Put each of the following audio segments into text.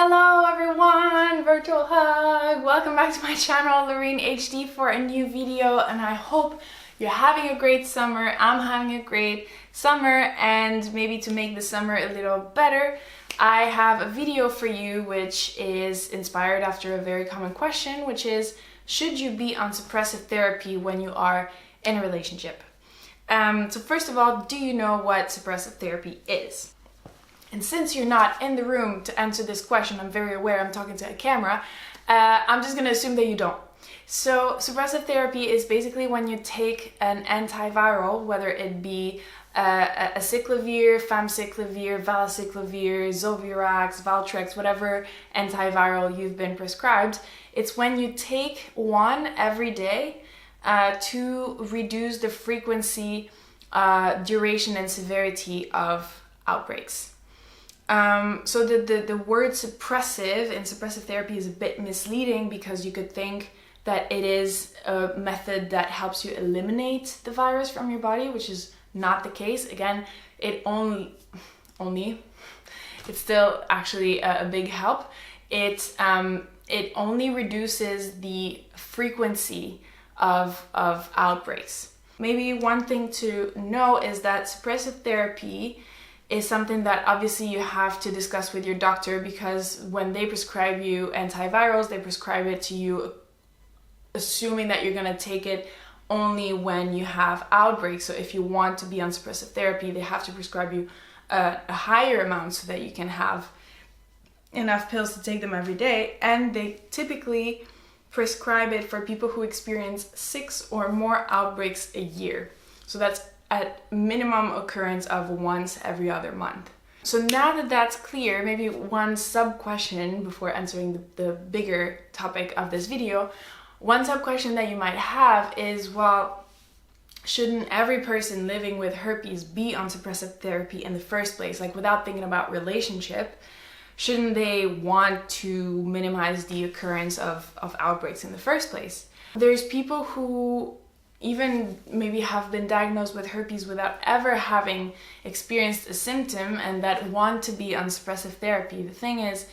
Hello everyone, virtual hug. Welcome back to my channel, Lorene HD, for a new video, and I hope you're having a great summer. I'm having a great summer, and maybe to make the summer a little better, I have a video for you which is inspired after a very common question, which is, should you be on suppressive therapy when you are in a relationship? So first of all, do you know what suppressive therapy is? And since you're not in the room to answer this question, I'm very aware I'm talking to a camera, I'm just going to assume that you don't. So suppressive therapy is basically when you take an antiviral, whether it be acyclovir, famciclovir, valacyclovir, Zovirax, Valtrex, whatever antiviral you've been prescribed. It's when you take one every day to reduce the frequency, duration, and severity of outbreaks. So the word suppressive in suppressive therapy is a bit misleading because you could think that it is a method that helps you eliminate the virus from your body, which is not the case. Again, it's still actually a big help. It only reduces the frequency of outbreaks. Maybe one thing to know is that suppressive therapy is something that obviously you have to discuss with your doctor, because when they prescribe you antivirals, they prescribe it to you assuming that you're going to take it only when you have outbreaks. So if you want to be on suppressive therapy, they have to prescribe you a higher amount so that you can have enough pills to take them every day. And they typically prescribe it for people who experience 6 or more outbreaks a year. So that's at minimum occurrence of once every other month. So now that that's clear, maybe one sub question before answering the bigger topic of this video. One sub question that you might have is, well, shouldn't every person living with herpes be on suppressive therapy in the first place? Like, without thinking about relationship, shouldn't they want to minimize the occurrence of outbreaks in the first place? There's people who even maybe have been diagnosed with herpes without ever having experienced a symptom and that want to be on suppressive therapy. The thing is,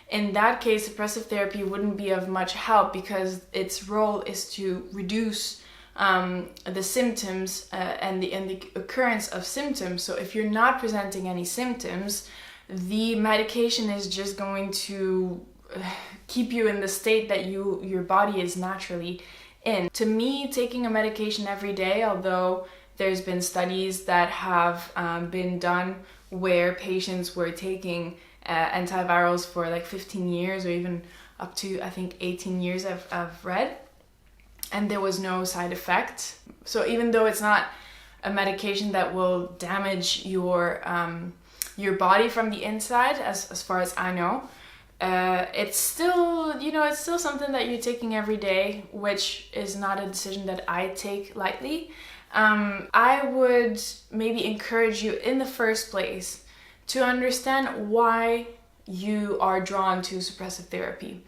in that case, suppressive therapy wouldn't be of much help because its role is to reduce the symptoms and the occurrence of symptoms. So if you're not presenting any symptoms, the medication is just going to keep you in the state that your body is naturally in. To me, taking a medication every day, although there's been studies that have been done where patients were taking antivirals for like 15 years or even up to, I think, 18 years I've read, and there was no side effect. So even though it's not a medication that will damage your body from the inside, as far as I know, it's still, it's still something that you're taking every day, which is not a decision that I take lightly. I would maybe encourage you in the first place to understand why you are drawn to suppressive therapy.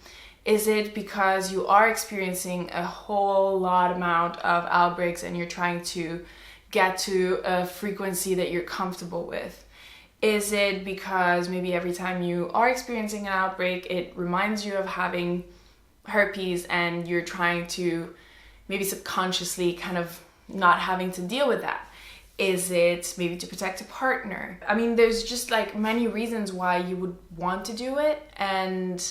Is it because you are experiencing a whole amount of outbreaks and you're trying to get to a frequency that you're comfortable with? Is it because maybe every time you are experiencing an outbreak, it reminds you of having herpes and you're trying to maybe subconsciously kind of not having to deal with that? Is it maybe to protect a partner? I mean, there's just like many reasons why you would want to do it, and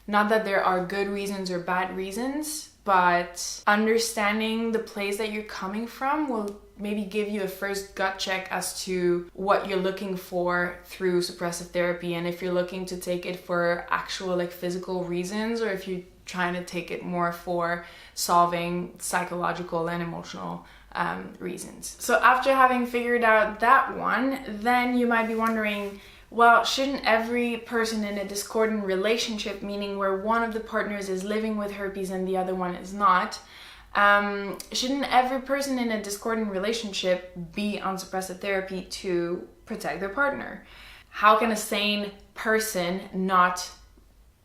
not that there are good reasons or bad reasons, but understanding the place that you're coming from will maybe give you a first gut check as to what you're looking for through suppressive therapy, and if you're looking to take it for actual like physical reasons, or if you're trying to take it more for solving psychological and emotional reasons. So after having figured out that one, then you might be wondering, well, shouldn't every person in a discordant relationship, meaning where one of the partners is living with herpes and the other one is not, shouldn't every person in a discordant relationship be on suppressive therapy to protect their partner? How can a sane person not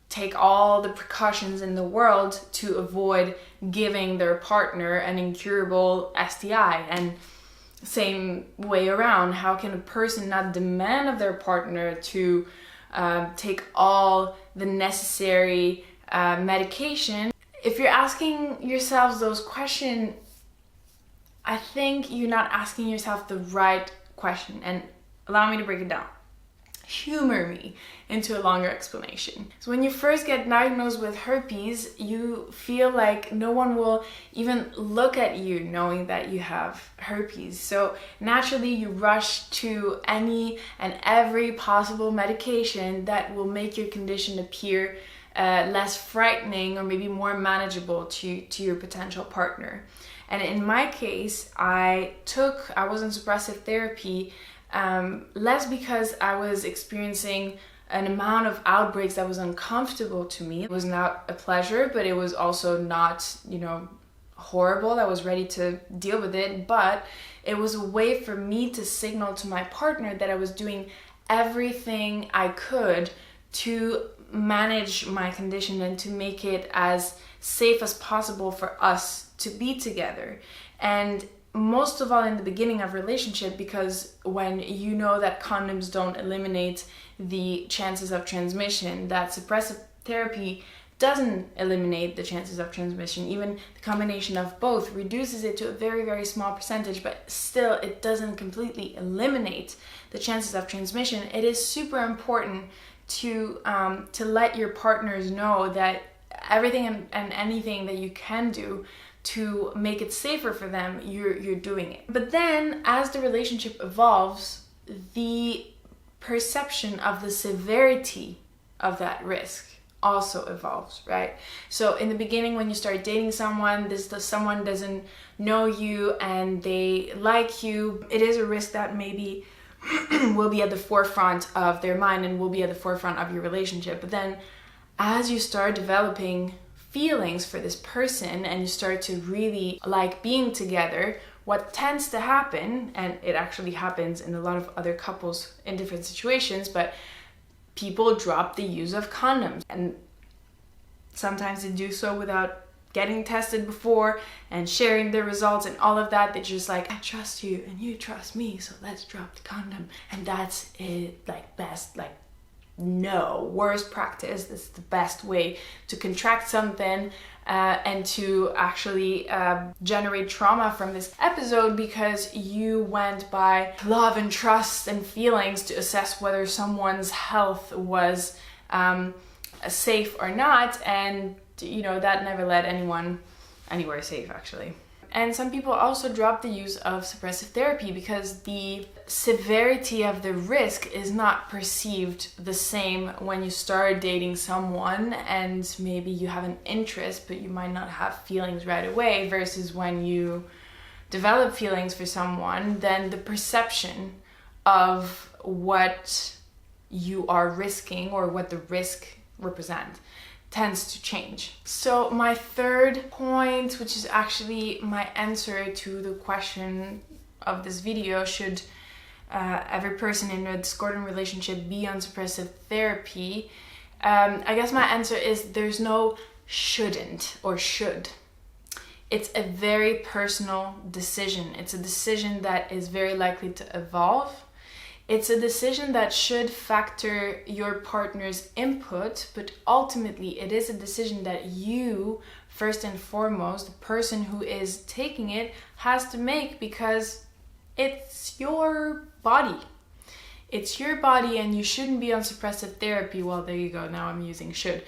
take all the precautions in the world to avoid giving their partner an incurable STI? And same way around, how can a person not demand of their partner to take all the necessary medication. If you're asking yourselves those questions, I think you're not asking yourself the right question. And allow me to break it down. Humor me into a longer explanation. So when you first get diagnosed with herpes, you feel like no one will even look at you knowing that you have herpes. So naturally you rush to any and every possible medication that will make your condition appear less frightening or maybe more manageable to your potential partner. And in my case, I was in suppressive therapy less because I was experiencing an amount of outbreaks that was uncomfortable to me. It was not a pleasure, but it was also not, horrible. I was ready to deal with it, but it was a way for me to signal to my partner that I was doing everything I could to manage my condition and to make it as safe as possible for us to be together. And most of all in the beginning of relationship, because when you know that condoms don't eliminate the chances of transmission, that suppressive therapy doesn't eliminate the chances of transmission. Even the combination of both reduces it to a very, very small percentage, but still it doesn't completely eliminate the chances of transmission. It is super important to let your partners know that everything and anything that you can do to make it safer for them, you're doing it. But then as the relationship evolves, the perception of the severity of that risk also evolves, right? So in the beginning, when you start dating someone, someone doesn't know you and they like you, it is a risk that maybe will be at the forefront of their mind and will be at the forefront of your relationship. But then as you start developing feelings for this person and you start to really like being together, what tends to happen, and it actually happens in a lot of other couples in different situations, but people drop the use of condoms. And sometimes they do so without getting tested before and sharing their results and all of that. They're just like, I trust you and you trust me, so let's drop the condom. And that's it, no, worst practice. This is the best way to contract something and to actually generate trauma from this episode, because you went by love and trust and feelings to assess whether someone's health was safe or not, and that never led anyone anywhere safe, actually. And some people also drop the use of suppressive therapy because the severity of the risk is not perceived the same when you start dating someone and maybe you have an interest, but you might not have feelings right away, versus when you develop feelings for someone, then the perception of what you are risking or what the risk represents tends to change. So my third point, which is actually my answer to the question of this video, should every person in a discordant relationship be on suppressive therapy? I guess my answer is there's no shouldn't or should. It's a very personal decision. It's a decision that is very likely to evolve. It's a decision that should factor your partner's input, but ultimately it is a decision that you, first and foremost, the person who is taking it, has to make, because it's your body. It's your body, and you shouldn't be on suppressive therapy. Well, there you go. Now I'm using should.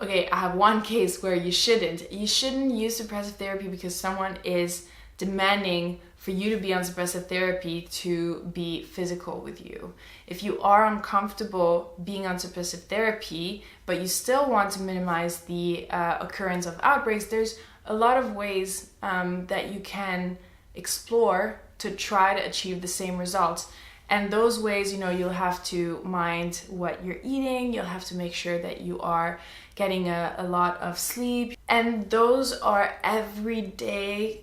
Okay, I have one case where you shouldn't. You shouldn't use suppressive therapy because someone is demanding for you to be on suppressive therapy to be physical with you. If you are uncomfortable being on suppressive therapy, but you still want to minimize the occurrence of outbreaks, there's a lot of ways that you can explore to try to achieve the same results. And those ways, you'll have to mind what you're eating, you'll have to make sure that you are getting a lot of sleep. And those are everyday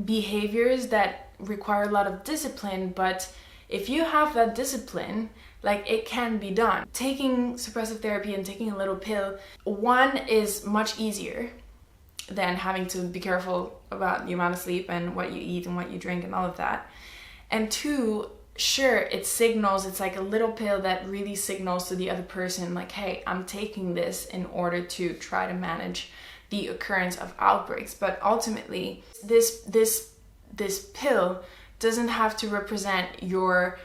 behaviors that require a lot of discipline, but if you have that discipline, it can be done. Taking suppressive therapy and taking a little pill, one, is much easier than having to be careful about the amount of sleep and what you eat and what you drink and all of that. And two, sure, it signals, it's like a little pill that really signals to the other person like, hey, I'm taking this in order to try to manage the occurrence of outbreaks. But ultimately, this pill doesn't have to represent your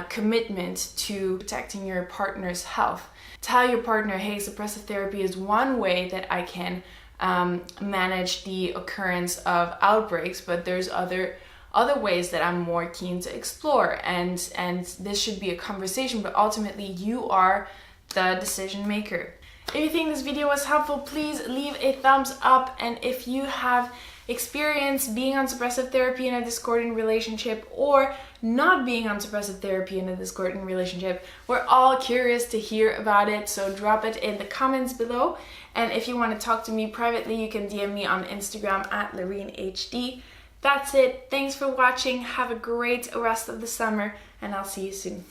commitment to protecting your partner's health. Tell your partner, hey, suppressive therapy is one way that I can manage the occurrence of outbreaks, but there's other ways that I'm more keen to explore, and this should be a conversation, but ultimately you are the decision maker. If you think this video was helpful, please leave a thumbs up, and if you have experience being on suppressive therapy in a discordant relationship or not being on suppressive therapy in a discordant relationship, we're all curious to hear about it, so drop it in the comments below. And if you want to talk to me privately, you can DM me on Instagram at LoreenHD. That's it. Thanks for watching. Have a great rest of the summer, and I'll see you soon.